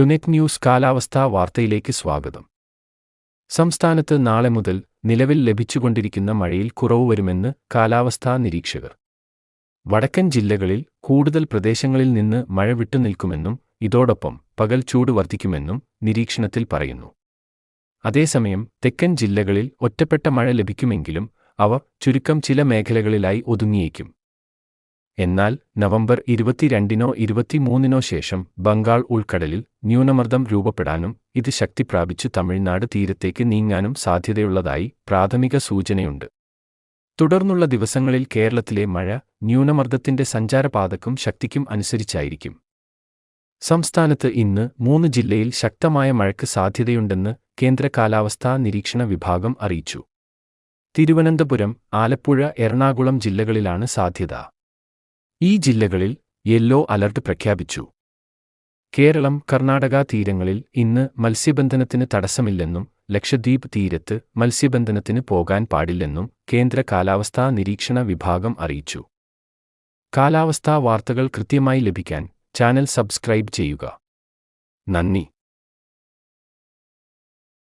ടുനെറ്റ് news കാലാവസ്ഥാ വാർത്തയിലേക്ക് സ്വാഗതം. സംസ്ഥാനത്ത് നാളെ മുതൽ നിലവിൽ ലഭിച്ചുകൊണ്ടിരിക്കുന്ന മഴയിൽ കുറവ് വരുമെന്ന് കാലാവസ്ഥാ നിരീക്ഷകർ. വടക്കൻ ജില്ലകളിൽ കൂടുതൽ പ്രദേശങ്ങളിൽ നിന്ന് മഴ വിട്ടുനിൽക്കുമെന്നും ഇതോടൊപ്പം പകൽ ചൂട് വർദ്ധിക്കുമെന്നും നിരീക്ഷണത്തിൽ പറയുന്നു. അതേസമയം തെക്കൻ ജില്ലകളിൽ ഒറ്റപ്പെട്ട മഴ ലഭിക്കുമെങ്കിലും അവ ചുരുക്കം ചില മേഖലകളിലായി ഒതുങ്ങിയേക്കും. എന്നാൽ നവംബർ 22-നോ 23-നോ ശേഷം ബംഗാൾ ഉൾക്കടലിൽ ന്യൂനമർദ്ദം രൂപപ്പെടാനും ഇത് ശക്തി പ്രാപിച്ചു തമിഴ്നാട് തീരത്തേക്ക് നീങ്ങാനും സാധ്യതയുള്ളതായി പ്രാഥമിക സൂചനയുണ്ട്. തുടർന്നുള്ള ദിവസങ്ങളിൽ കേരളത്തിലെ മഴ ന്യൂനമർദ്ദത്തിന്റെ സഞ്ചാരപാതക്കും ശക്തിക്കും അനുസരിച്ചായിരിക്കും. സംസ്ഥാനത്ത് ഇന്ന് 3 ജില്ലയിൽ ശക്തമായ മഴയ്ക്ക് സാധ്യതയുണ്ടെന്ന് കേന്ദ്ര കാലാവസ്ഥാ നിരീക്ഷണ വിഭാഗം അറിയിച്ചു. തിരുവനന്തപുരം, ആലപ്പുഴ, എറണാകുളം ജില്ലകളിലാണ് സാധ്യത. ഈ ജില്ലകളിൽ യെല്ലോ അലർട്ട് പ്രഖ്യാപിച്ചു. കേരളം, കർണാടക തീരങ്ങളിൽ ഇന്ന് മത്സ്യബന്ധനത്തിന് തടസ്സമില്ലെന്നും ലക്ഷദ്വീപ് തീരത്ത് മത്സ്യബന്ധനത്തിന് പോകാൻ പാടില്ലെന്നും കേന്ദ്ര കാലാവസ്ഥാ നിരീക്ഷണ വിഭാഗം അറിയിച്ചു. കാലാവസ്ഥാ വാർത്തകൾ കൃത്യമായി ലഭിക്കാൻ ചാനൽ സബ്സ്ക്രൈബ് ചെയ്യുക. നന്ദി.